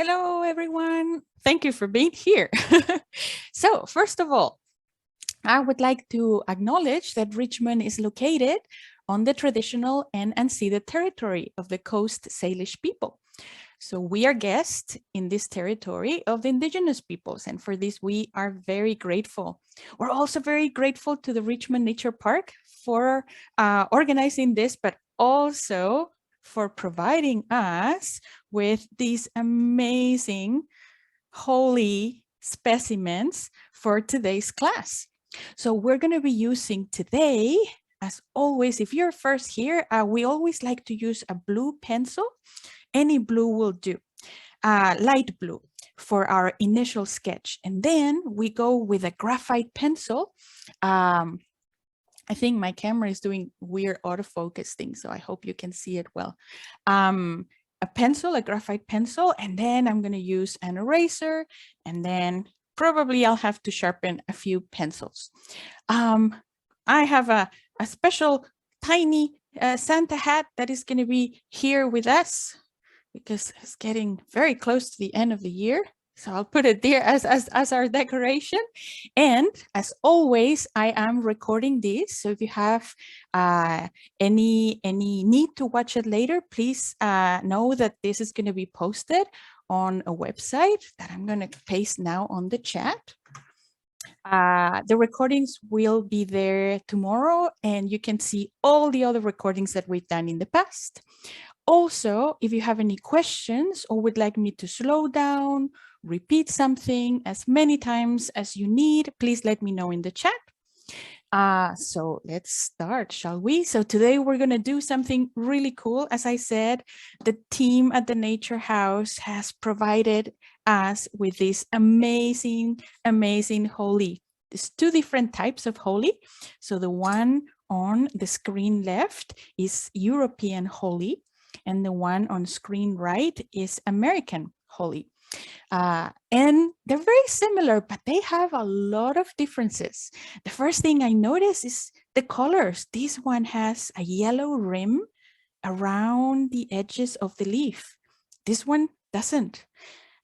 Hello, everyone. Thank you for being here. So, first of all, I would like to acknowledge that Richmond is located on the traditional and unceded territory of the Coast Salish people. So we are guests in this territory of the indigenous peoples, and for this we are very grateful. We're also very grateful to the Richmond Nature Park for organizing this, but also for providing us with these amazing holy specimens for today's class. So we're going to be using today, as always, if you're first here, we always like to use a blue pencil. Any blue will do, light blue for our initial sketch. And then we go with a graphite pencil. I think my camera is doing weird autofocus things, so I hope you can see it well. A pencil, a graphite pencil, and then I'm going to use an eraser, and then probably I'll have to sharpen a few pencils. I have a special tiny Santa hat that is going to be here with us because it's getting very close to the end of the year. So I'll put it there as our decoration. And as always, I am recording this. So if you have any need to watch it later, please know that this is going to be posted on a website that I'm going to paste now on the chat. The recordings will be there tomorrow, and you can see all the other recordings that we've done in the past. Also, if you have any questions or would like me to slow down, repeat something as many times as you need, please let me know in the chat. So let's start, shall we? So today we're going to do something really cool. As I said, the team at the Nature House has provided us with this amazing, amazing holly. There's two different types of holly. So the one on the screen left is European holly, and the one on screen right is American holly. And they're very similar, but they have a lot of differences. The first thing I notice is the colors. This one has a yellow rim around the edges of the leaf. This one doesn't.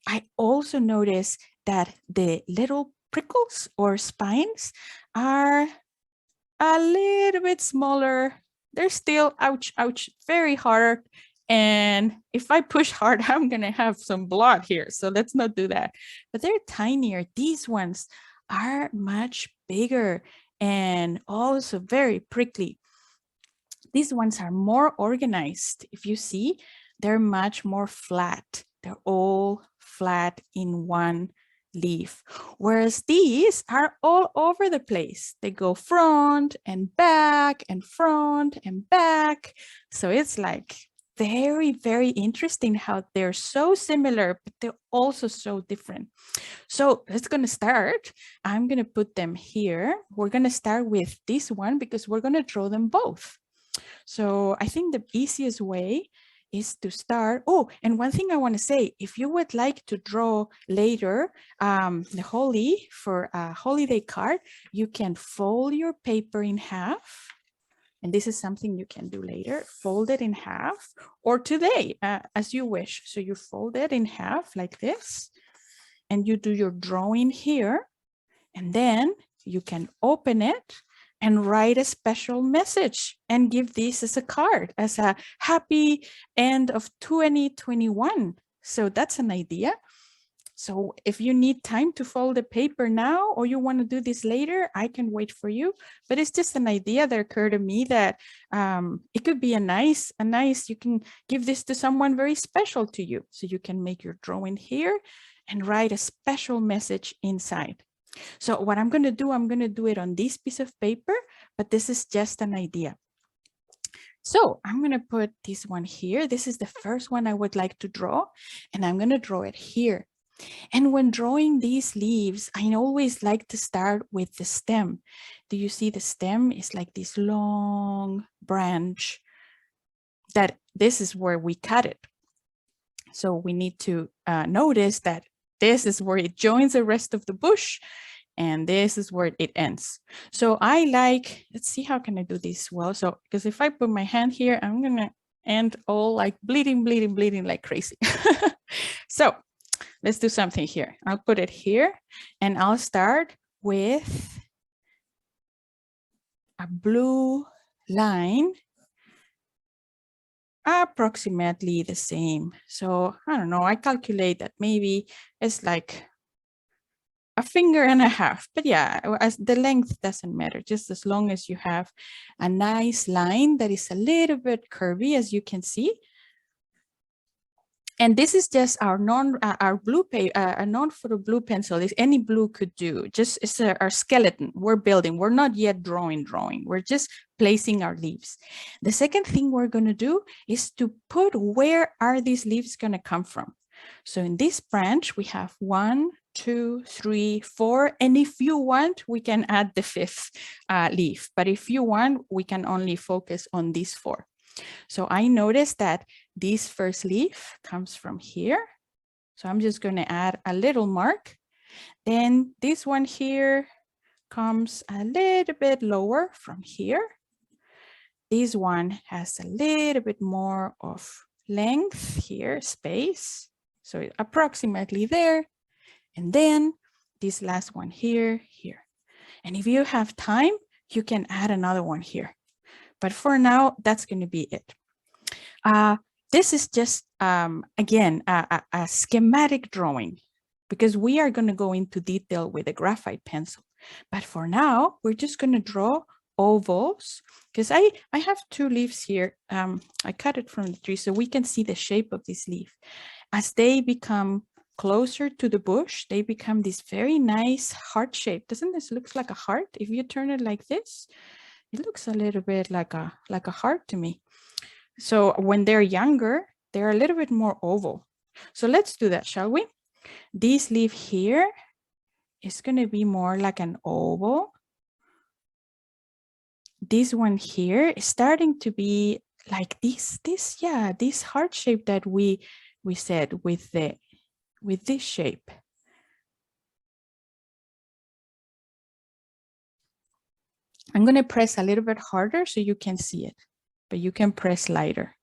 I also notice that the little prickles or spines are a little bit smaller. They're still, ouch, ouch, very hard. And if I push hard, I'm going to have some blood here. So let's not do that. But they're tinier. These ones are much bigger and also very prickly. These ones are more organized. If you see, they're much more flat. They're all flat in one leaf, whereas these are all over the place. They go front and back and front and back. So it's like very, very interesting how they're so similar, but they're also so different. So let's gonna start. I'm gonna put them here. We're gonna start with this one because we're gonna draw them both. So I think the easiest way is to start. Oh, and one thing I want to say, if you would like to draw later the holly for a holiday card, you can fold your paper in half. And this is something you can do later, fold it in half, or today, as you wish. So you fold it in half like this, and you do your drawing here, and then you can open it and write a special message and give this as a card, as a happy end of 2021. So that's an idea. So if you need time to fold the paper now, or you want to do this later, I can wait for you. But it's just an idea that occurred to me that it could be a nice, you can give this to someone very special to you. So you can make your drawing here and write a special message inside. So what I'm going to do it on this piece of paper, but this is just an idea. So I'm going to put this one here. This is the first one I would like to draw, and I'm going to draw it here. And when drawing these leaves, I always like to start with the stem. Do you see the stem is like this long branch that this is where we cut it. So we need to notice that this is where it joins the rest of the bush, and this is where it ends. So I like, let's see, how can I do this well? So, because if I put my hand here, I'm gonna end all like bleeding like crazy. So let's do something here. I'll put it here and I'll start with a blue line, approximately the same. So I don't know, I calculate that maybe it's like a finger and a half, but yeah, as the length doesn't matter, just as long as you have a nice line that is a little bit curvy, as you can see. And this is just our non-photo blue pencil. Is any blue could do. Just it's our skeleton. We're building. We're not yet drawing. We're just placing our leaves. The second thing we're going to do is to put where are these leaves going to come from. So in this branch, we have 1, 2, 3, 4. And if you want, we can add the fifth leaf. But if you want, we can only focus on these 4. So I noticed that this first leaf comes from here. So I'm just going to add a little mark. Then this one here comes a little bit lower from here. This one has a little bit more of length here, space. So approximately there. And then this last one here. And if you have time, you can add another one here. But for now, that's going to be it. This is just, again, a schematic drawing because we are going to go into detail with a graphite pencil. But for now, we're just going to draw ovals because I have 2 leaves here. I cut it from the tree so we can see the shape of this leaf. As they become closer to the bush, they become this very nice heart shape. Doesn't this look like a heart? If you turn it like this, it looks a little bit like a heart to me. So when they're younger, they're a little bit more oval. So let's do that, shall we? This leaf here is going to be more like an oval. This one here is starting to be like this heart shape that we said with this shape. I'm going to press a little bit harder so you can see it, but you can press lighter.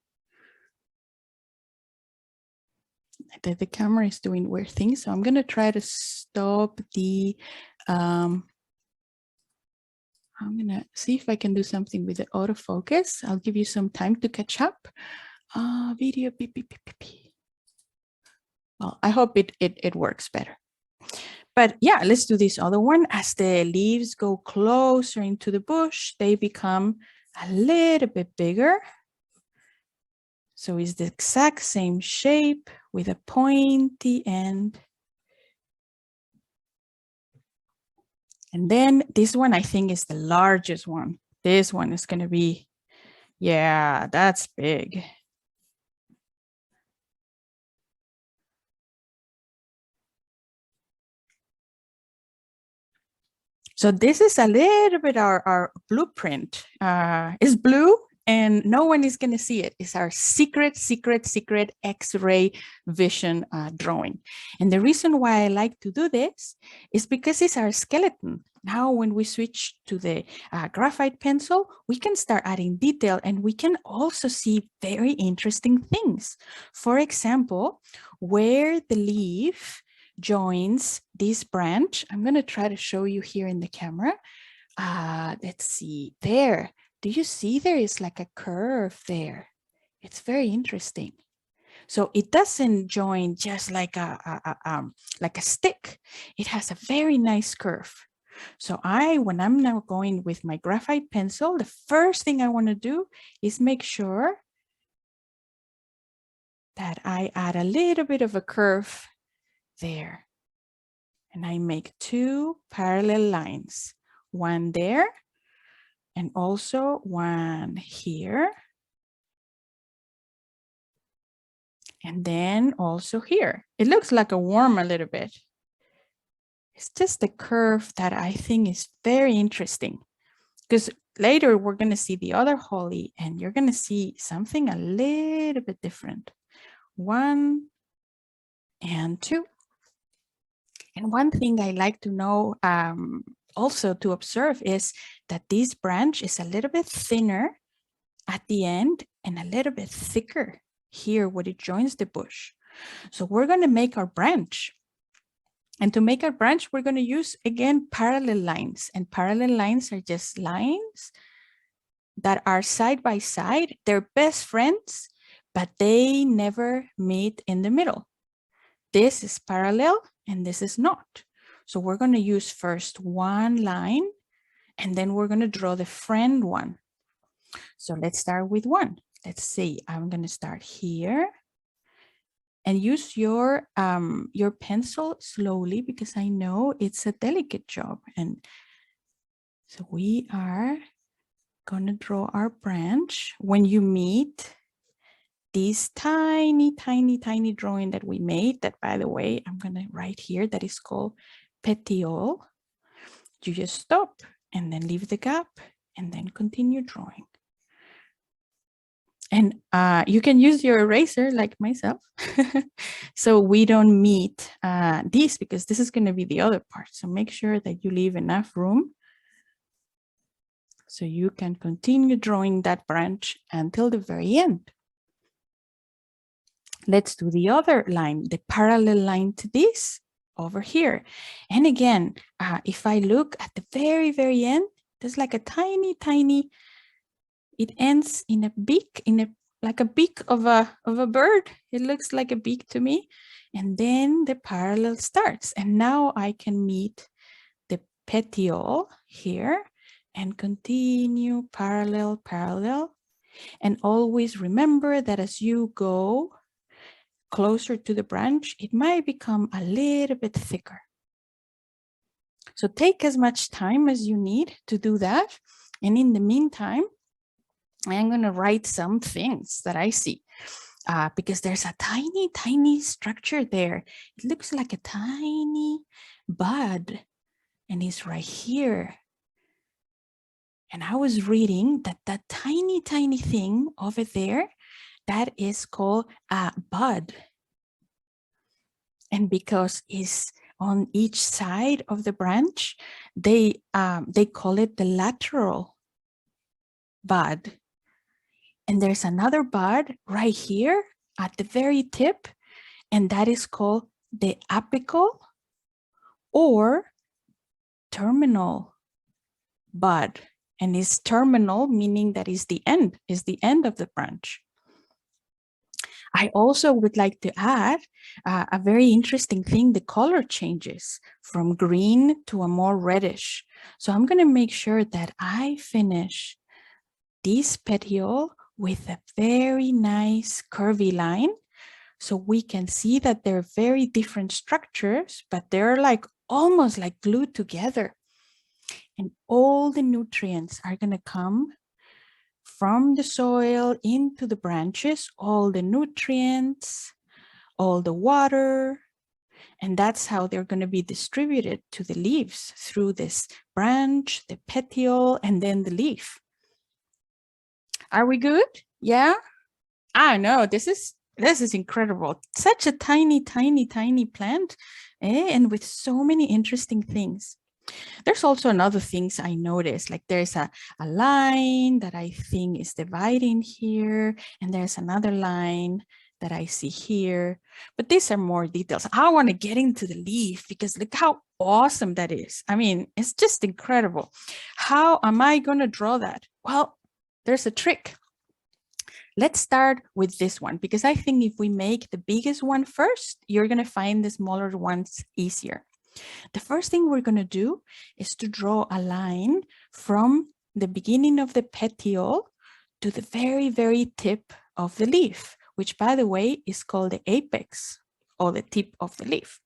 The camera is doing weird things, so I'm going to try to stop the, I'm going to see if I can do something with the autofocus. I'll give you some time to catch up. Video, beep, beep, beep, beep. Well, I hope it works better. But yeah, let's do this other one. As the leaves go closer into the bush, they become a little bit bigger. So it's the exact same shape with a pointy end. And then this one, I think, is the largest one. This one is going to be, yeah, that's big. So this is a little bit our blueprint. It's blue and no one is going to see it. It's our secret X-ray vision drawing. And the reason why I like to do this is because it's our skeleton. Now, when we switch to the graphite pencil, we can start adding detail and we can also see very interesting things. For example, where the leaf joins this branch. I'm going to try to show you here in the camera. Let's see there. Do you see there is like a curve there? It's very interesting. So it doesn't join just like a stick. It has a very nice curve. So when I'm now going with my graphite pencil, the first thing I want to do is make sure that I add a little bit of a curve there. And I make 2 parallel lines, one there and also one here. And then also here. It looks like a worm a little bit. It's just the curve that I think is very interesting because later we're going to see the other holly and you're going to see something a little bit different. 1 and 2. And one thing I like to know also to observe is that this branch is a little bit thinner at the end and a little bit thicker here when it joins the bush. So we're going to make our branch. And to make our branch, we're going to use, again, parallel lines. And parallel lines are just lines that are side by side. They're best friends, but they never meet in the middle. This is parallel and this is not. So we're going to use first one line, and then we're going to draw the friend one. So let's start with one. Let's see, I'm going to start here. And use your pencil slowly, because I know it's a delicate job. And so we are going to draw our branch. When you meet this tiny, tiny, tiny drawing that we made, that, by the way, I'm going to write here, that is called petiole. You just stop and then leave the gap and then continue drawing. And you can use your eraser like myself. So we don't meet this, because this is going to be the other part. So make sure that you leave enough room so you can continue drawing that branch until the very end. Let's do the other line, the parallel line to this over here. And again, if I look at the very, very end, there's like a tiny, tiny, it ends in a beak, like a beak of a bird. It looks like a beak to me. And then the parallel starts. And now I can meet the petiole here and continue parallel, parallel. And always remember that as you go closer to the branch, it might become a little bit thicker. So take as much time as you need to do that. And in the meantime, I'm going to write some things that I see, because there's a tiny, tiny structure there. It looks like a tiny bud, and it's right here. And I was reading that that tiny, tiny thing over there, that is called a bud. And because it's on each side of the branch, they call it the lateral bud. And there's another bud right here at the very tip, and that is called the apical or terminal bud. And it's terminal, meaning that is the end of the branch. I also would like to add a very interesting thing. The color changes from green to a more reddish. So I'm going to make sure that I finish this petiole with a very nice curvy line, so we can see that they're very different structures, but they're like almost like glued together. And all the nutrients are going to come from the soil into the branches, all the nutrients, all the water, and that's how they're going to be distributed to the leaves through this branch, the petiole, and then the leaf. Are we good? Yeah. I know this is incredible. Such a tiny, tiny, tiny plant, and with so many interesting things. There's also another things I noticed, like there's a line that I think is dividing here, and there's another line that I see here, but these are more details. I want to get into the leaf, because look how awesome that is. I mean, it's just incredible. How am I going to draw that? Well, there's a trick. Let's start with this one, because I think if we make the biggest one first, you're going to find the smaller ones easier. The first thing we're going to do is to draw a line from the beginning of the petiole to the very, very tip of the leaf, which, by the way, is called the apex, or the tip of the leaf.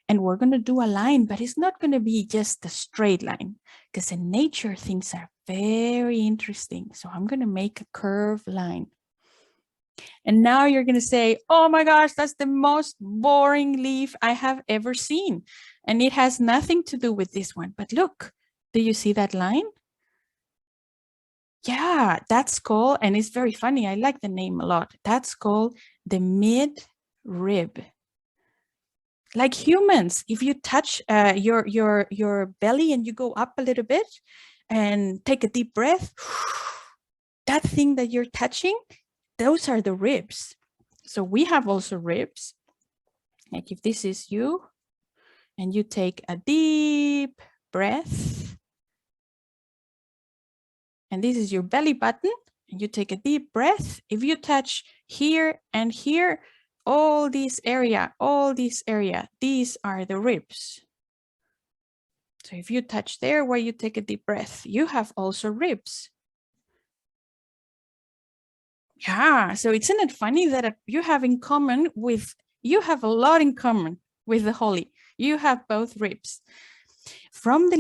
And we're going to do a line, but it's not going to be just a straight line, because in nature, things are very interesting. So I'm going to make a curved line. And now you're going to say, oh my gosh, that's the most boring leaf I have ever seen. And it has nothing to do with this one. But look, do you see that line? Yeah, that's called, and it's very funny, I like the name a lot. That's called the mid-rib. Like humans, if you touch your belly and you go up a little bit and take a deep breath, that thing that you're touching, those are the ribs. So we have also ribs. Like if this is you and you take a deep breath, and this is your belly button, and you take a deep breath. If you touch here and here, all this area, these are the ribs. So if you touch there where you take a deep breath, you have also ribs. Yeah, so isn't it funny that you have a lot in common with the holly. You have both ribs. From the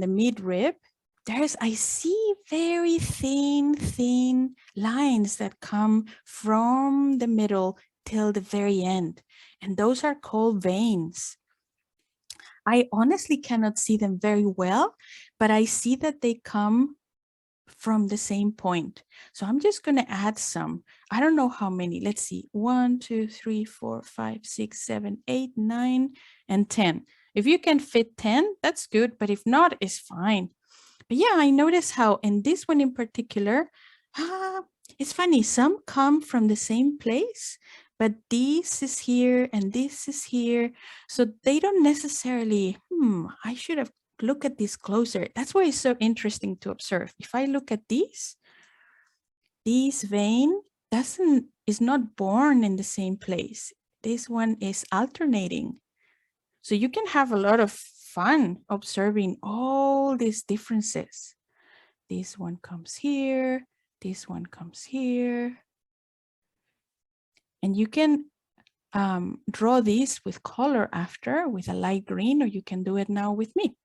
mid rib, I see very thin lines that come from the middle till the very end. And those are called veins. I honestly cannot see them very well, but I see that they come from the same point. So I'm just going to add some. I don't know how many. Let's see. 1, 2, 3, 4, 5, 6, 7, 8, 9, and 10. If you can fit 10, that's good. But if not, it's fine. But yeah, I notice how in this one in particular, it's funny. Some come from the same place, but this is here and this is here. So they don't necessarily, I should have looked at this closer. That's why it's so interesting to observe. If I look at this vein is not born in the same place. This one is alternating. So you can have a lot of fun observing all these differences. This one comes here, this one comes here. And you can draw these with color after, with a light green, or you can do it now with me.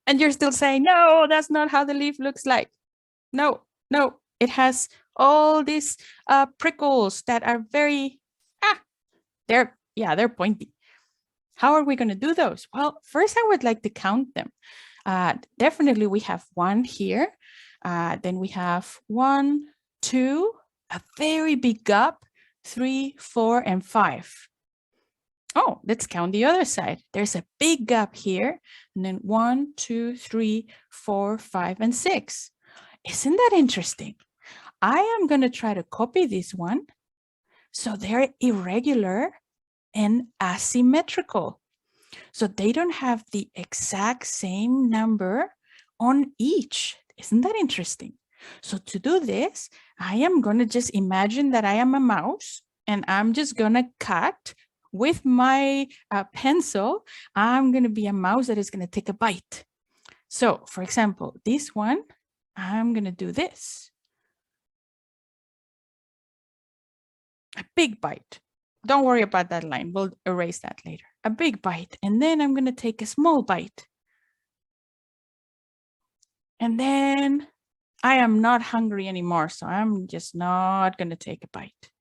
And you're still saying, no, that's not how the leaf looks like. No, it has all these prickles that are very, they're pointy. How are we going to do those? Well, first I would like to count them. Definitely we have one here. Then we have 1, 2, a very big gap, 3, 4, and 5. Oh, let's count the other side. There's a big gap here. And then 1, 2, 3, 4, 5, and 6. Isn't that interesting? I am going to try to copy this one. So they're irregular and asymmetrical. So they don't have the exact same number on each. Isn't that interesting? So to do this, I am going to just imagine that I am a mouse and I'm just going to cut with my pencil. I'm going to be a mouse that is going to take a bite. So for example, this one, I'm going to do this. A big bite. Don't worry about that line. We'll erase that later. A big bite. And then I'm going to take a small bite. And then I am not hungry anymore. So I'm just not going to take a bite.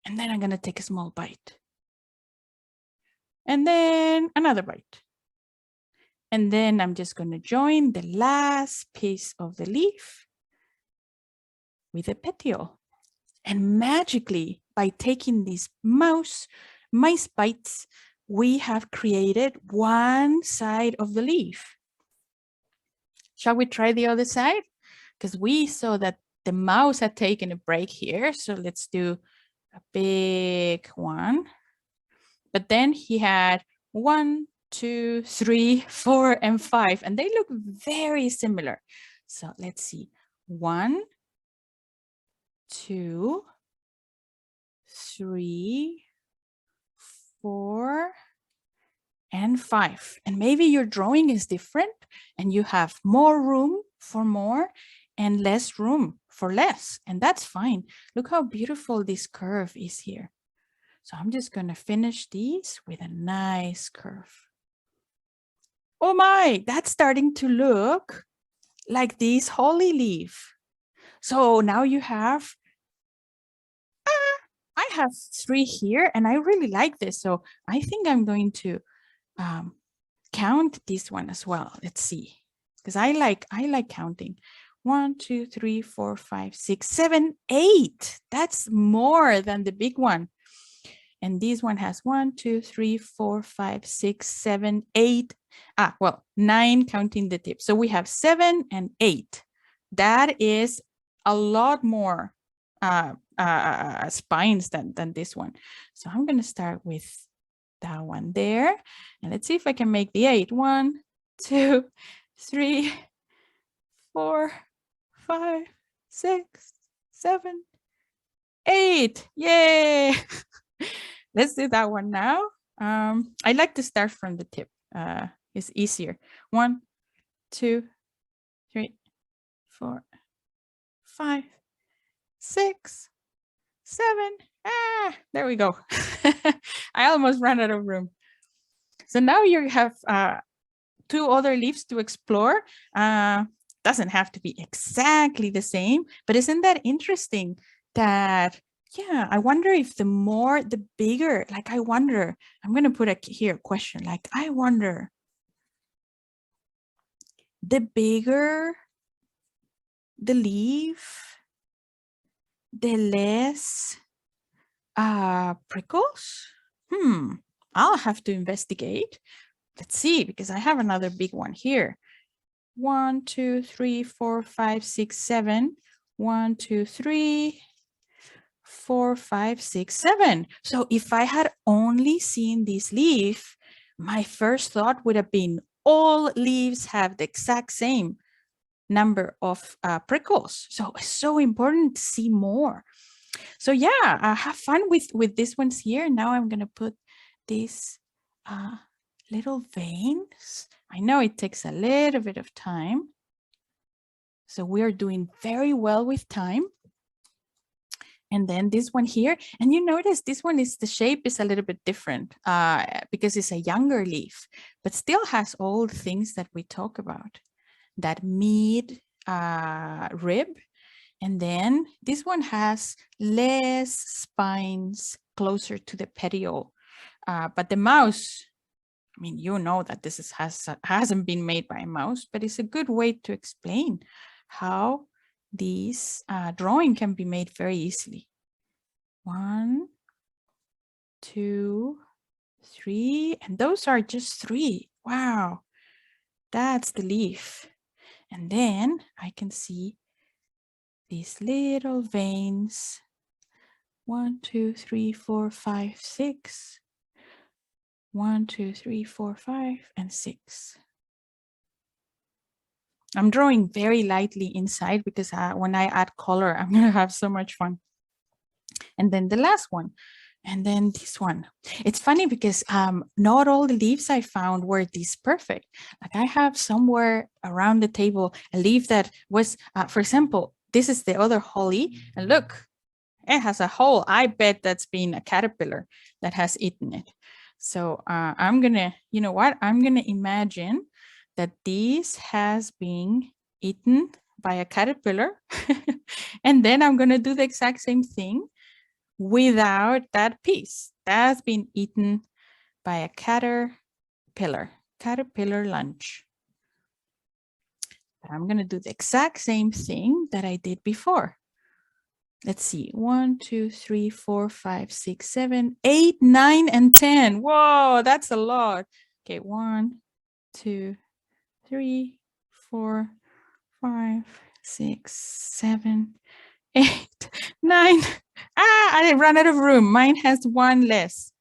And then I'm going to take a small bite. And then another bite. And then I'm just going to join the last piece of the leaf with a petiole. And magically, by taking these mice bites, we have created one side of the leaf. Shall we try the other side? Because we saw that the mouse had taken a break here. So let's do a big one. But then he had 1, 2, 3, 4, and 5. And they look very similar. So let's see. 1, 2, 3, 4, and 5. And maybe your drawing is different and you have more room for more and less room for less. And that's fine. Look how beautiful this curve is here. So I'm just going to finish these with a nice curve. Oh my, that's starting to look like this holly leaf. So now you have, I have 3 here and I really like this. So I think I'm going to count this one as well. Let's see, because I like counting. 1, 2, 3, 4, 5, 6, 7, 8. That's more than the big one. And this one has 1, 2, 3, 4, 5, 6, 7, 8. 9 counting the tip. So we have 7 and 8. That is a lot more spines than this one. So I'm going to start with that one there. And let's see if I can make the 8. 1, 2, 3, 4, 5, 6, 7, 8. Yay! Let's do that one now. I like to start from the tip. It's easier. 1, 2, 3, 4, 5, 6, 7. There we go. I almost ran out of room. So now you have 2 other leaves to explore. Doesn't have to be exactly the same, but isn't that interesting that, yeah, I wonder if the bigger, like I wonder, I'm going to put here a question, like I wonder, the bigger the leaf, the less prickles? I'll have to investigate. Let's see, because I have another big one here. 1, 2, 3, 4, 5, 6, 7. 1, 2, 3, 4, 5, 6, 7. So if I had only seen this leaf, my first thought would have been all leaves have the exact same number of prickles. So it's so important to see more. So yeah, have fun with these ones here. Now I'm going to put these little veins. I know it takes a little bit of time. So we're doing very well with time. And then this one here, and you notice this one is, the shape is a little bit different because it's a younger leaf, but still has all the things that we talk about. That mid rib. And then this one has less spines closer to the petiole. But the mouse, I mean, you know that this hasn't been made by a mouse, but it's a good way to explain how these drawing can be made very easily. 1, 2, 3, and those are just 3. Wow, that's the leaf. And then I can see these little veins. 1, 2, 3, 4, 5, 6. 1, 2, 3, 4, 5, and 6. I'm drawing very lightly inside because when I add color, I'm going to have so much fun. And then the last one. And then this one. It's funny because not all the leaves I found were this perfect. Like I have somewhere around the table a leaf that was, for example, this is the other holly. And look, it has a hole. I bet that's been a caterpillar that has eaten it. So I'm going to, you know what? I'm going to imagine that this has been eaten by a caterpillar. And then I'm going to do the exact same thing without that piece. That's been eaten by a caterpillar lunch. But I'm going to do the exact same thing that I did before. Let's see, 1, 2, 3, 4, 5, 6, 7, 8, 9, and 10. Whoa, that's a lot. Okay, 1, 2, 3, 4, 5, 6, 7, 8, 9. I ran out of room. Mine has 1 less.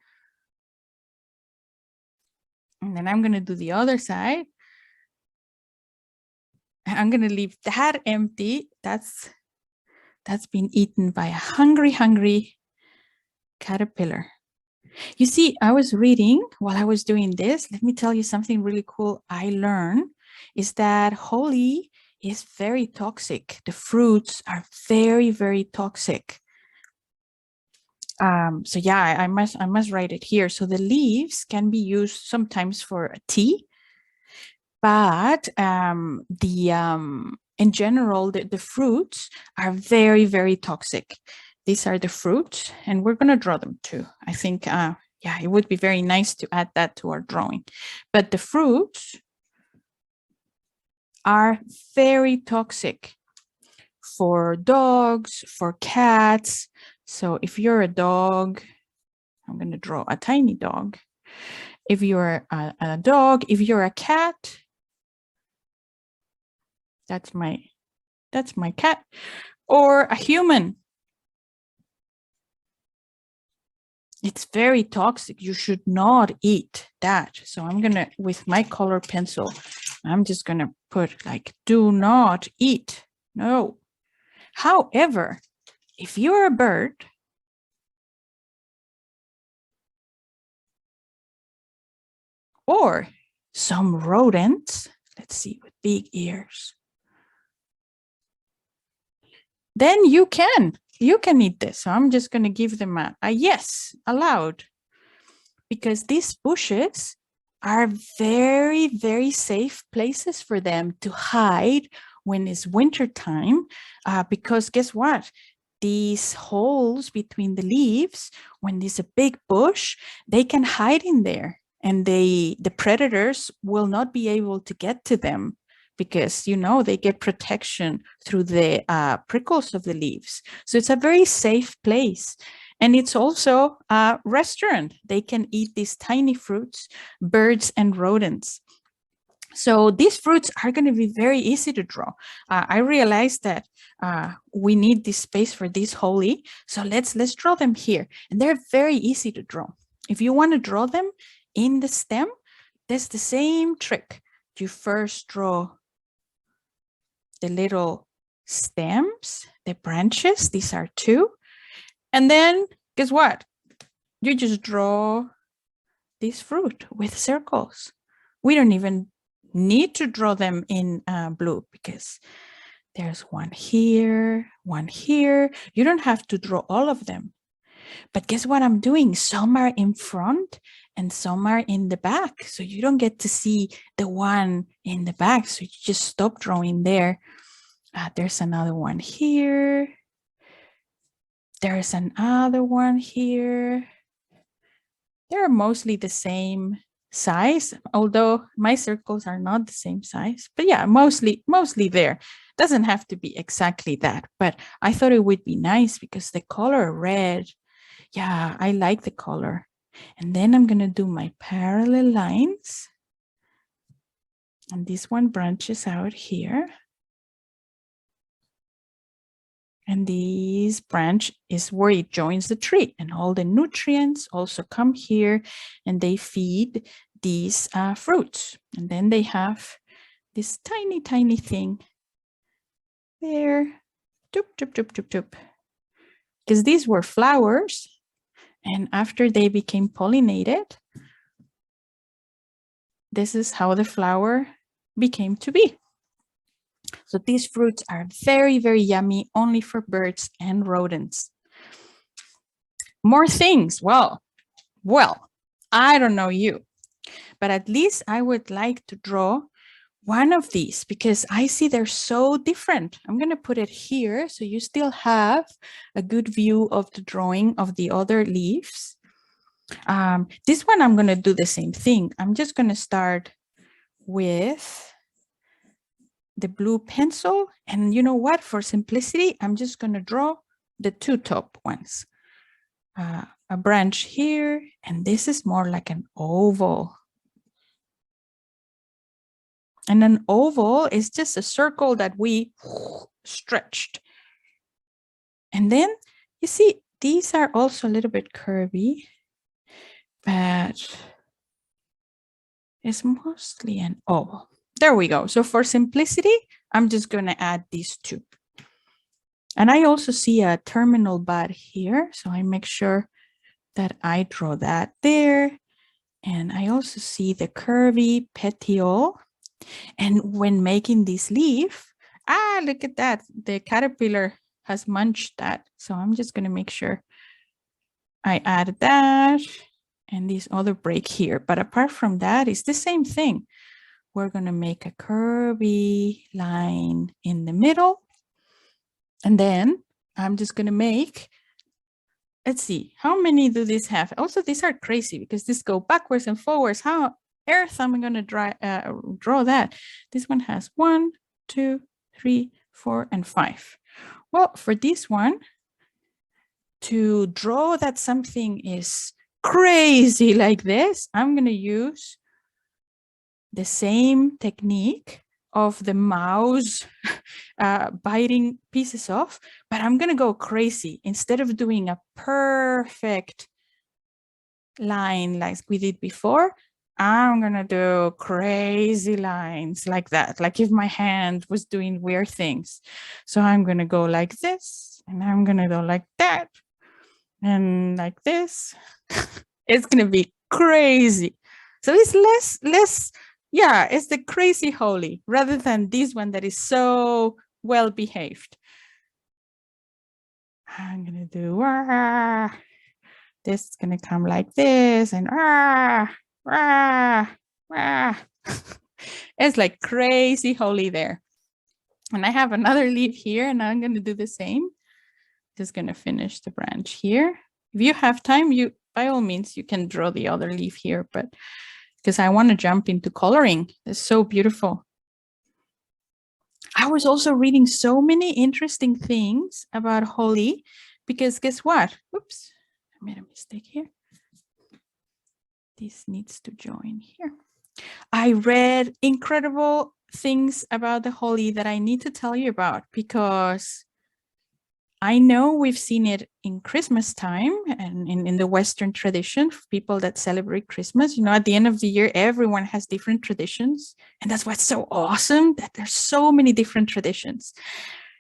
And then I'm going to do the other side. I'm going to leave that empty. That's been eaten by a hungry caterpillar. You see, I was reading while I was doing this. Let me tell you something really cool I learned is that holly is very toxic. The fruits are very toxic. So yeah, I must write it here. So the leaves can be used sometimes for a tea, but in general, the fruits are very toxic. These are the fruits, and we're going to draw them too. I think, yeah, it would be very nice to add that to our drawing. But the fruits are very toxic for dogs, for cats. So if you're a dog, I'm going to draw a tiny dog. If you're a dog, if you're a cat, that's my cat, or a human. It's very toxic. You should not eat that. So I'm gonna, with my color pencil, I'm just gonna put like, do not eat. No. However, if you're a bird, or some rodents, let's see, with big ears, then you can eat this. So I'm just going to give them a yes, allowed, because these bushes are very, very safe places for them to hide when it's winter time, because guess what? These holes between the leaves, when there's a big bush, they can hide in there, and the predators will not be able to get to them, because they get protection through the prickles of the leaves. So it's a very safe place. And it's also a restaurant. They can eat these tiny fruits, birds and rodents. So these fruits are going to be very easy to draw. I realized that we need this space for this holly. So let's draw them here. And they're very easy to draw. If you want to draw them in the stem, that's the same trick. You first draw the little stems, the branches. These are 2. And then guess what? You just draw this fruit with circles. We don't even need to draw them in blue, because there's one here, one here. You don't have to draw all of them. But guess what I'm doing? Some are in front and some are in the back. So you don't get to see the one in the back. So you just stop drawing there. There's another one here. There's another one here. They're mostly the same size, although my circles are not the same size. But yeah, mostly there. Doesn't have to be exactly that, but I thought it would be nice because the color red, yeah, I like the color. And then I'm going to do my parallel lines. And this one branches out here. And this branch is where it joins the tree, and all the nutrients also come here and they feed these fruits. And then they have this tiny, tiny thing there. Doop, doop, doop, doop, doop. Because these were flowers, and after they became pollinated, this is how the flower became to be. So these fruits are very, very yummy, only for birds and rodents. More things. Well, I don't know you, but at least I would like to draw one of these because I see they're so different. I'm going to put it here so you still have a good view of the drawing of the other leaves. This one, I'm going to do the same thing. I'm just going to start with the blue pencil. And you know what? For simplicity, I'm just going to draw the 2 top ones. A branch here, and this is more like an oval. And an oval is just a circle that we stretched. And then you see, these are also a little bit curvy, but it's mostly an oval. There we go. So for simplicity, I'm just going to add these 2. And I also see a terminal bud here. So I make sure that I draw that there. And I also see the curvy petiole. And when making this leaf, look at that. The caterpillar has munched that. So I'm just going to make sure I add that and this other break here. But apart from that, it's the same thing. We're going to make a curvy line in the middle. And then I'm just going to make, let's see, how many do these have? Also, these are crazy because these go backwards and forwards. How earth am I going to draw that? This one has 1, 2, 3, 4, and 5. Well, for this one, to draw that something is crazy like this, I'm going to use the same technique of the mouse biting pieces off, but I'm going to go crazy. Instead of doing a perfect line like we did before, I'm gonna do crazy lines like that, like if my hand was doing weird things. So I'm gonna go like this, and I'm gonna go like that, and like this. It's gonna be crazy. So it's less, yeah, it's the crazy holy rather than this one that is so well behaved. I'm gonna do this is gonna come like this, and it's like crazy holy there. And I have another leaf here, and I'm gonna do the same. Just gonna finish the branch here. If you have time, you by all means you can draw the other leaf here, but because I want to jump into coloring. It's so beautiful. I was also reading so many interesting things about holy, because guess what? Oops, I made a mistake here. This needs to join here. I read incredible things about the holy that I need to tell you about, because I know we've seen it in Christmas time and in the Western tradition, for people that celebrate Christmas. You know, at the end of the year, everyone has different traditions. And that's what's so awesome, that there's so many different traditions.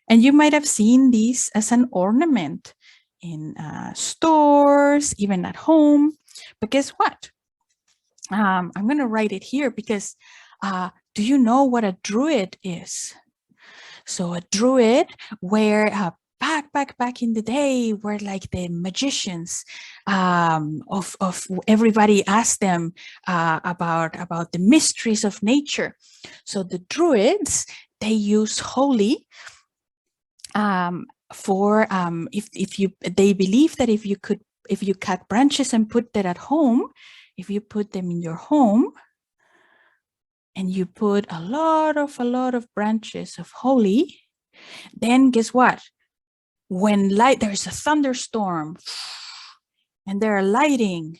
And you might have seen these as an ornament in stores, even at home. But guess what? I'm going to write it here because do you know what a druid is? So a druid were back in the day were like the magicians of everybody asked them about the mysteries of nature. So the druids, they use holy for if you they believe that if you cut branches and put that at home, if you put them in your home and you put a lot of branches of holy, then guess what? When there's a thunderstorm and they're lighting,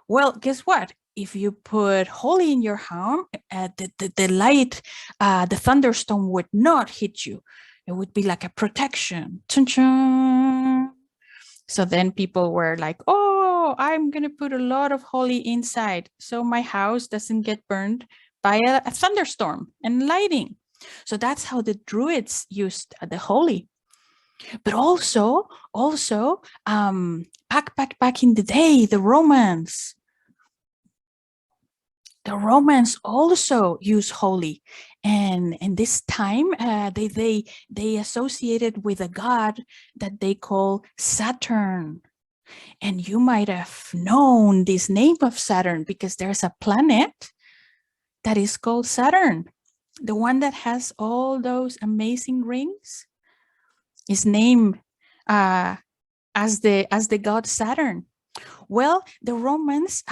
well, guess what? If you put holy in your home, the light, the thunderstorm would not hit you. It would be like a protection. Chun-chun. So then people were like, oh, I'm going to put a lot of holy inside so my house doesn't get burned by a thunderstorm and lighting. So that's how the druids used the holy. But also back in the day, the Romans also use holy, and this time they associated with a god that they call Saturn. And you might have known this name of Saturn because there's a planet that is called Saturn, the one that has all those amazing rings is named as the god Saturn. Well, the Romans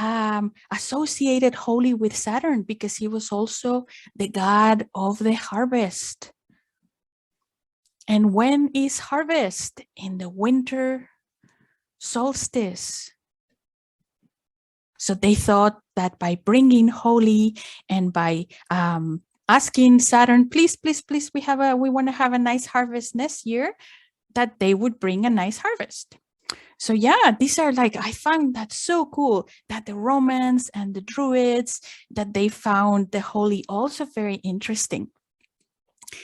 associated holy with Saturn because he was also the god of the harvest. And when is harvest? In the winter solstice. So they thought that by bringing holy and by asking Saturn, please, we want to have a nice harvest next year, that they would bring a nice harvest. So yeah, these are like, I found that so cool that the Romans and the Druids, that they found the holy also very interesting.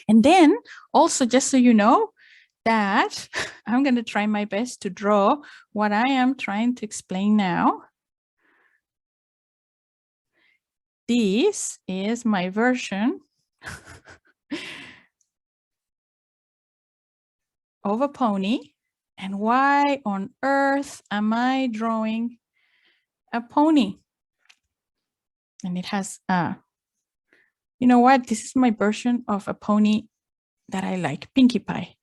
And then also, just so you know, that I'm going to try my best to draw what I am trying to explain now. This is my version of a pony. And why on earth am I drawing a pony? And it has, you know what? This is my version of a pony that I like, Pinkie Pie.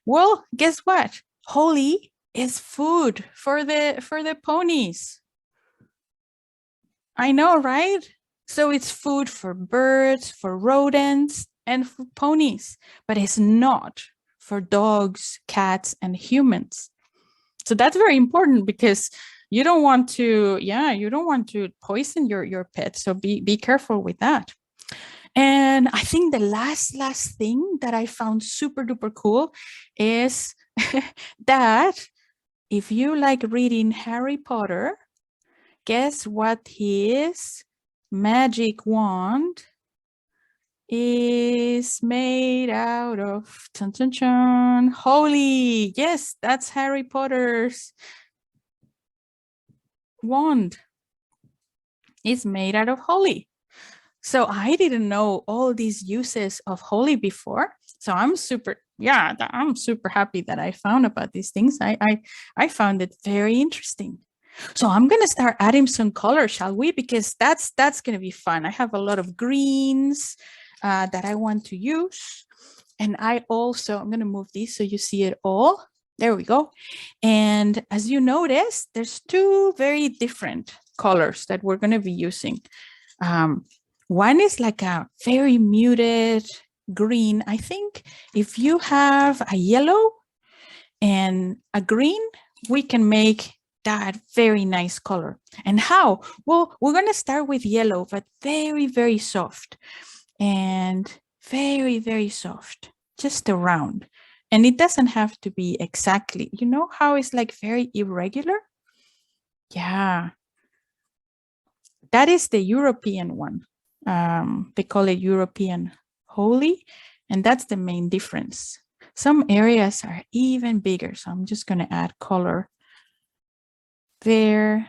Well, guess what? Holy is food for the ponies. I know, right? So it's food for birds, for rodents, and for ponies, but it's not for dogs, cats, and humans. So that's very important because you don't want to, you don't want to poison your pet. So be careful with that. And I think the last thing that I found super duper cool is that if you like reading Harry Potter, guess what his magic wand is made out of? Chun, chun, chun. Holy. Yes, that's Harry Potter's wand. It's made out of holly. So I didn't know all these uses of holly before. So I'm super happy that I found about these things. I found it very interesting. So I'm going to start adding some color, shall we? Because that's going to be fun. I have a lot of greens that I want to use. And I'm going to move these so you see it all. There we go. And as you notice, there's two very different colors that we're going to be using. One is like a very muted green. I think if you have a yellow and a green, we can make that very nice color. And how? Well, we're going to start with yellow, but very, very soft and very, very soft, just around. And it doesn't have to be exactly, you know how it's like very irregular? Yeah. That is the European one. They call it European holly, and that's the main difference. Some areas are even bigger, so I'm just going to add color there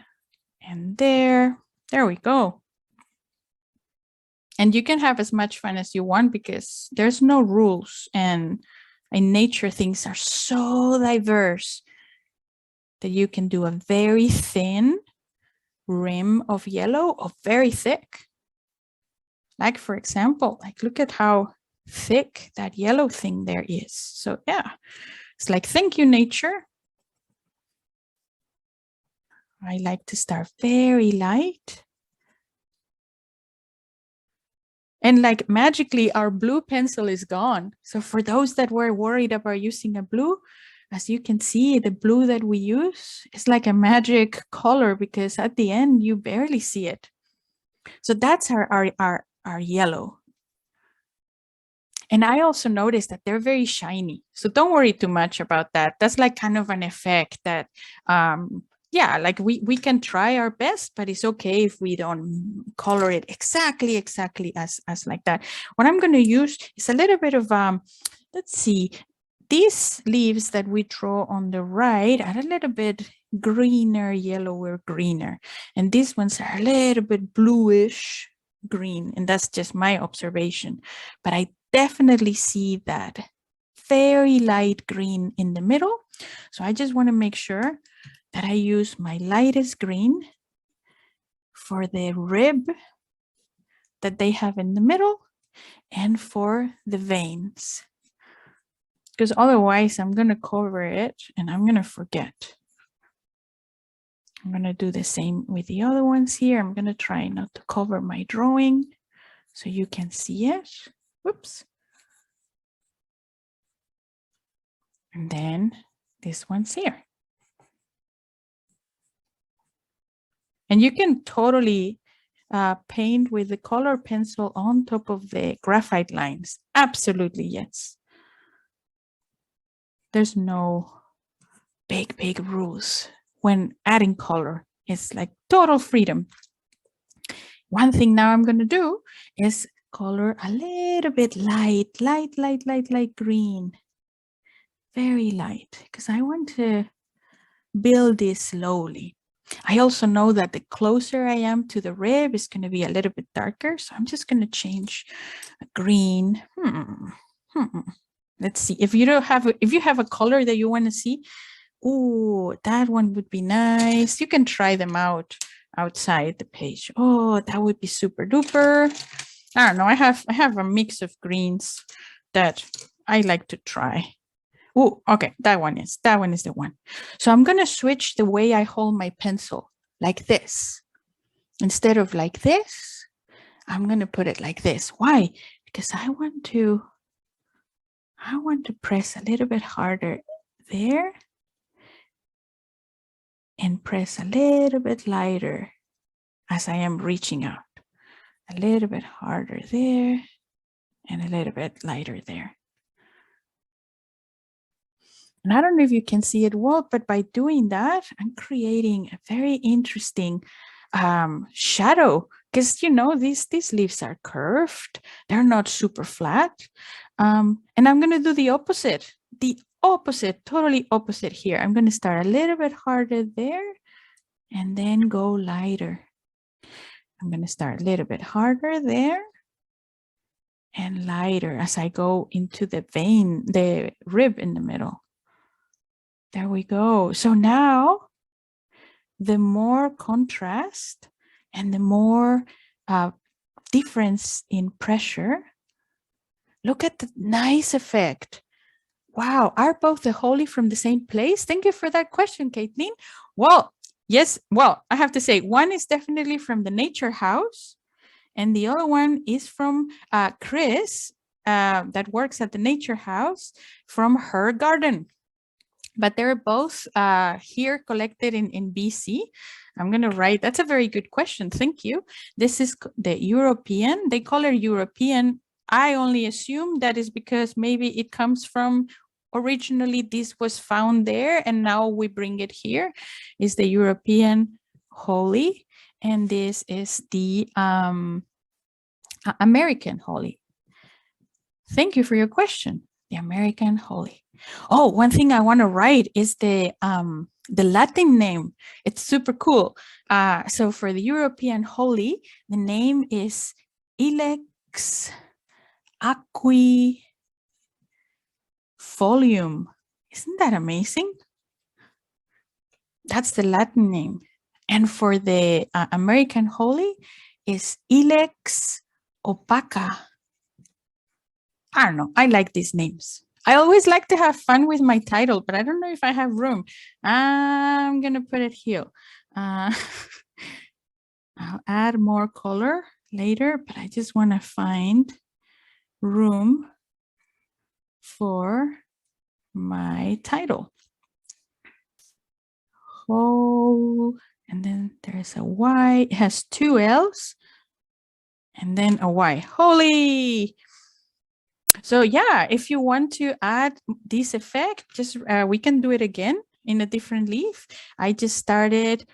and there. There we go. And you can have as much fun as you want because there's no rules, and in nature things are so diverse that you can do a very thin rim of yellow or very thick. Like, for example, like look at how thick that yellow thing there is. So yeah, it's like, thank you, nature. I like to start very light. And like magically our blue pencil is gone. So for those that were worried about using a blue, as you can see, the blue that we use is like a magic color because at the end you barely see it. So that's our yellow. And I also noticed that they're very shiny. So don't worry too much about that. That's like kind of an effect that, yeah, like we can try our best, but it's okay if we don't color it exactly as like that. What I'm going to use is a little bit of, let's see, these leaves that we draw on the right are a little bit greener, yellower, greener. And these ones are a little bit bluish green. And that's just my observation. But I definitely see that very light green in the middle. So I just want to make sure that I use my lightest green for the rib that they have in the middle and for the veins. Because otherwise I'm going to cover it and I'm going to forget. I'm going to do the same with the other ones here. I'm going to try not to cover my drawing so you can see it. Whoops. And then this one's here. And you can totally paint with the color pencil on top of the graphite lines. Absolutely, yes. There's no big rules when adding color. It's like total freedom. One thing now I'm going to do is color a little bit light green. Very light, because I want to build this slowly. I also know that the closer I am to the rib, it's going to be a little bit darker. So I'm just going to change a green. Let's see. If you have a color that you want to see, oh, that one would be nice. You can try them out outside the page. Oh, that would be super duper. I don't know. I have a mix of greens that I like to try. Oh, okay. That one is the one. So I'm going to switch the way I hold my pencil like this. Instead of like this, I'm going to put it like this. Why? Because I want to press a little bit harder there and press a little bit lighter as I am reaching out. A little bit harder there and a little bit lighter there. And I don't know if you can see it well, but by doing that, I'm creating a very interesting shadow, because you know these leaves are curved, they're not super flat. And I'm going to do the opposite, totally opposite here. I'm going to start a little bit harder there and then go lighter. I'm going to start a little bit harder there and lighter as I go into the vein, the rib in the middle. There we go. So now the more contrast and the more difference in pressure, look at the nice effect. Wow, are both the holy from the same place? Thank you for that question, Caitlin. Well, yes, well, I have to say one is definitely from the Nature House and the other one is from Chris that works at the Nature House, from her garden. But they're both here collected in BC. I'm going to write, that's a very good question. Thank you. This is the European. They call it European. I only assume that is because maybe it comes from, originally this was found there and now we bring it here. Is the European Holy, and this is the American Holy. Thank you for your question. The American Holy. Oh, one thing I want to write is the Latin name. It's super cool. So for the European Holy, the name is Ilex aquifolium. Isn't that amazing? That's the Latin name. And for the American Holy is Ilex opaca. I don't know. I like these names. I always like to have fun with my title, but I don't know if I have room. I'm going to put it here. I'll add more color later, but I just want to find room for my title. Oh, and then there's a Y. It has two L's and then a Y. Holy. So yeah, if you want to add this effect, just we can do it again in a different leaf. I just started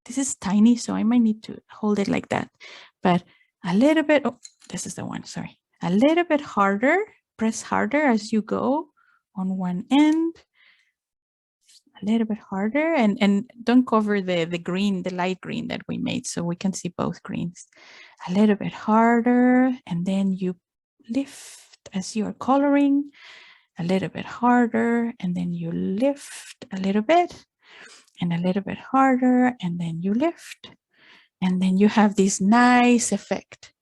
this is tiny, so I might need to hold it like that, but a little bit, oh, this is the one, sorry. A little bit harder, press harder as you go on one end. A little bit harder, and don't cover the green, the light green that we made, so we can see both greens. A little bit harder, and then you lift as you are coloring. A little bit harder, and then you lift a little bit, and a little bit harder, and then you lift, and then you have this nice effect.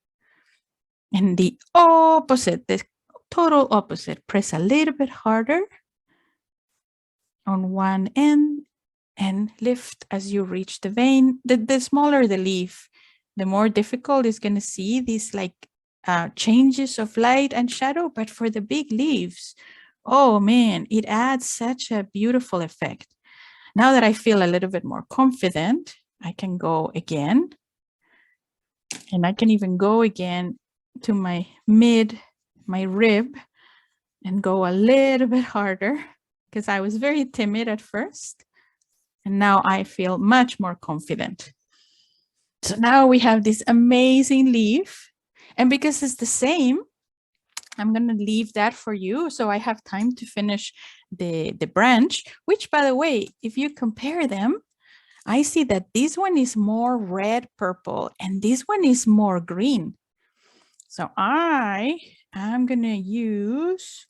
And the opposite, the total opposite, press a little bit harder on one end and lift as you reach the vein. The smaller the leaf, the more difficult it's going to see these like changes of light and shadow. But for the big leaves, oh man, it adds such a beautiful effect. Now that I feel a little bit more confident, I can go again. And I can even go again to my rib and go a little bit harder, because I was very timid at first. And now I feel much more confident. So now we have this amazing leaf. And because it's the same, I'm going to leave that for you. So I have time to finish the branch, which, by the way, if you compare them, I see that this one is more red purple and this one is more green. So I am going to use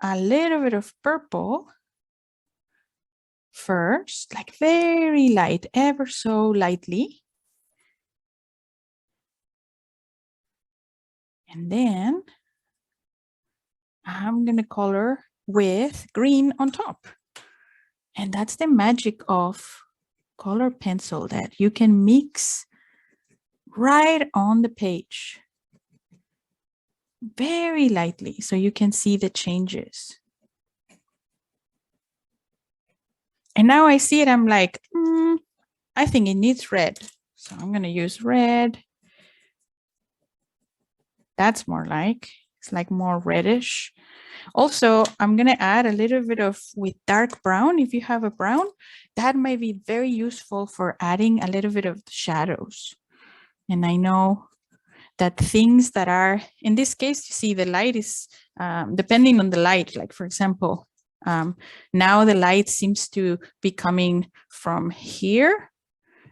a little bit of purple first, like very light, ever so lightly. And then I'm going to color with green on top. And that's the magic of color pencil, that you can mix right on the page very lightly so you can see the changes. And now I see it, I'm like, I think it needs red. So I'm going to use red. That's more like, it's like more reddish. Also, I'm going to add a little bit of with dark brown. If you have a brown, that might be very useful for adding a little bit of shadows. And I know that things that are, in this case, you see the light is depending on the light. Like, for example, now the light seems to be coming from here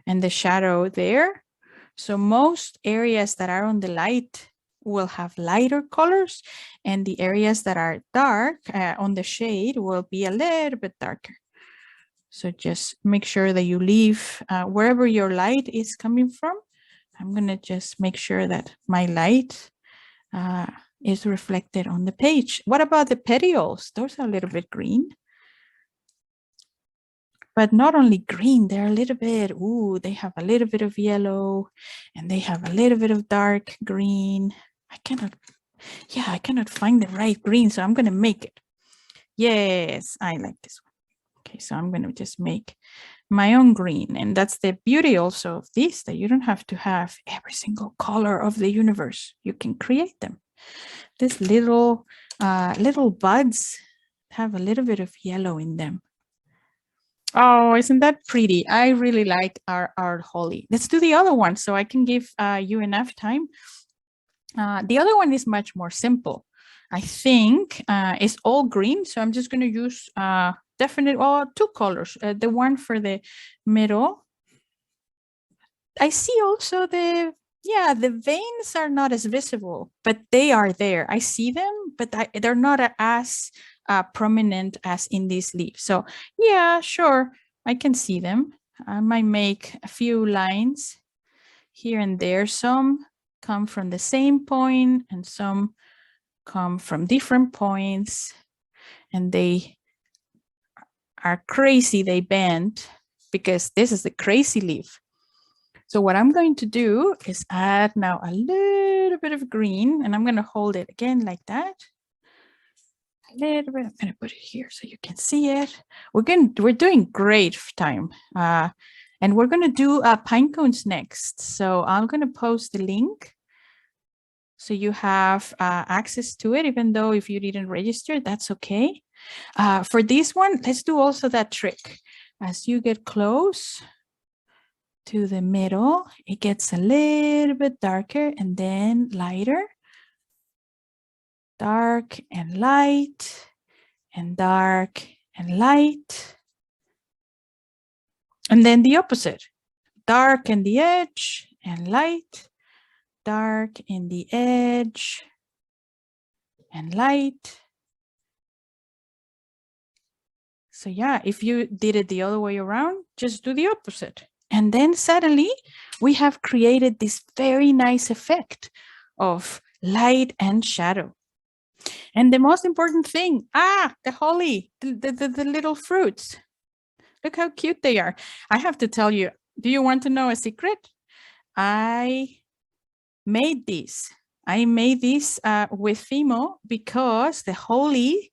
and the shadow there. So most areas that are on the light will have lighter colors, and the areas that are dark on the shade will be a little bit darker. So just make sure that you leave wherever your light is coming from. I'm going to just make sure that my light is reflected on the page. What about the petioles? Those are a little bit green. But not only green, they're a little bit, ooh, they have a little bit of yellow and they have a little bit of dark green. I cannot find the right green, so I'm going to make it. Yes, I like this one. Okay, so I'm going to just make my own green. And that's the beauty also of this, that you don't have to have every single color of the universe. You can create them. These little buds have a little bit of yellow in them. Oh, isn't that pretty? I really like our holly. Let's do the other one so I can give you enough time. The other one is much more simple. I think it's all green, so I'm just going to use two colors. The one for the middle. I see also the veins are not as visible, but they are there. I see them, but they're not as prominent as in this leaf. So yeah, sure, I can see them. I might make a few lines here and there. Some come from the same point and some come from different points, and they are crazy. They bend because this is the crazy leaf. So what I'm going to do is add now a little bit of green, and I'm going to hold it again like that. A little bit. I'm going to put it here so you can see it. We're doing great time. And we're going to do pine cones next. So I'm going to post the link so you have access to it, even though if you didn't register, that's okay. For this one, let's do also that trick. As you get close to the middle, it gets a little bit darker and then lighter. Dark and light and dark and light. And then the opposite. Dark in the edge and light. Dark in the edge and light. So yeah, if you did it the other way around, just do the opposite. And then suddenly we have created this very nice effect of light and shadow. And the most important thing, the holly, the little fruits. Look how cute they are. I have to tell you, do you want to know a secret? I made this. I made this with Fimo because the holly,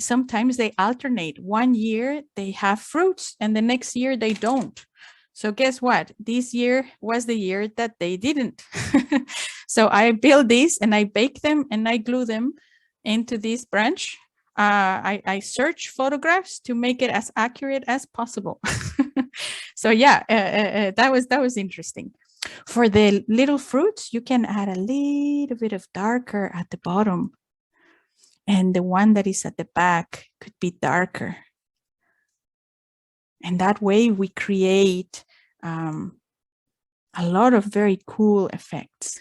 sometimes they alternate. One year they have fruits and the next year they don't. So guess what? This year was the year that they didn't. So I built this and I bake them and I glue them into this branch. I search photographs to make it as accurate as possible. So yeah, that was interesting. For the little fruits, you can add a little bit of darker at the bottom. And the one that is at the back could be darker. And that way we create a lot of very cool effects.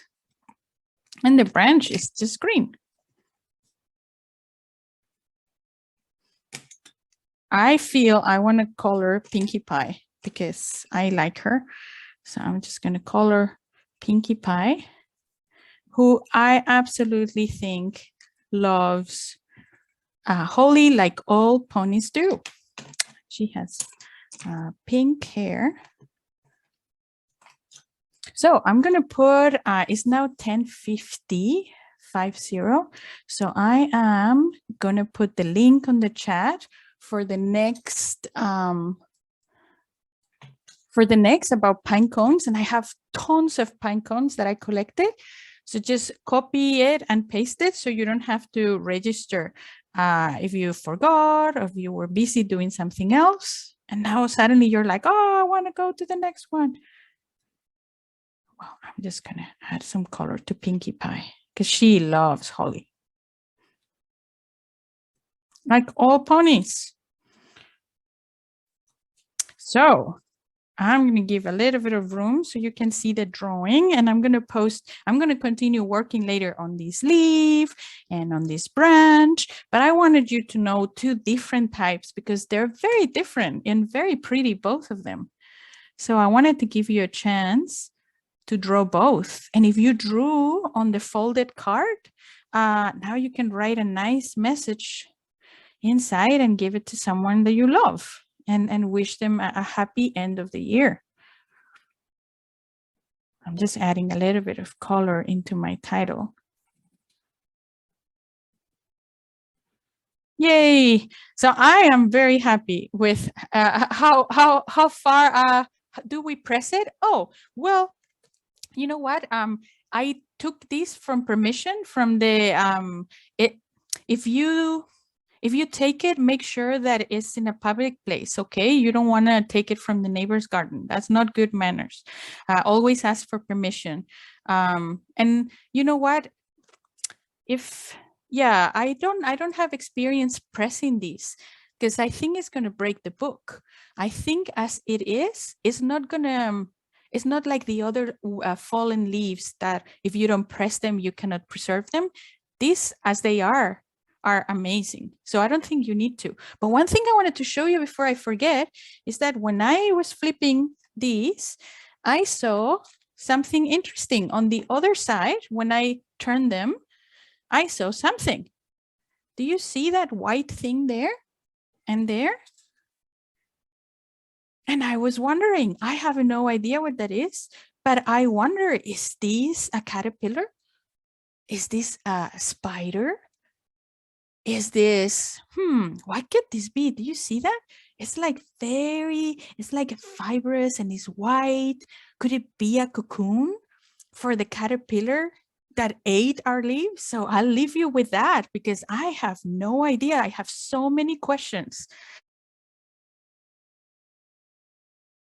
And the branch is just green. I feel I want to color Pinkie Pie because I like her. So I'm just going to color Pinkie Pie, who I absolutely think loves holly like all ponies do. She has pink hair. So I'm going to put, it's now 10:50, 50. So I am going to put the link on the chat for the next about pine cones. And I have tons of pine cones that I collected. So just copy it and paste it so you don't have to register if you forgot or if you were busy doing something else. And now suddenly you're like, oh, I want to go to the next one. Well, I'm just going to add some color to Pinkie Pie because she loves holly. Like all ponies. So I'm going to give a little bit of room so you can see the drawing, and I'm going to continue working later on this leaf and on this branch, but I wanted you to know two different types because they're very different and very pretty, both of them. So I wanted to give you a chance to draw both. And if you drew on the folded card, now you can write a nice message inside and give it to someone that you love. And wish them a happy end of the year. I'm just adding a little bit of color into my title. Yay! So I am very happy with how far do we press it? Oh, well, you know what? I took this from permission from the if you take it, make sure that it's in a public place, okay? You don't want to take it from the neighbor's garden. That's not good manners. Always ask for permission. And you know what? I don't have experience pressing these because I think it's going to break the book. I think as it is, it's not like the other fallen leaves that if you don't press them, you cannot preserve them. These, as they are amazing. So I don't think you need to. But one thing I wanted to show you before I forget is that when I was flipping these, I saw something interesting on the other side. When I turned them, I saw something. Do you see that white thing there and there? And I was wondering, I have no idea what that is, but I wonder, is this a caterpillar? Is this a spider? Is this, what could this be? Do you see that? It's like it's like fibrous and it's white. Could it be a cocoon for the caterpillar that ate our leaves? So I'll leave you with that because I have no idea. I have so many questions.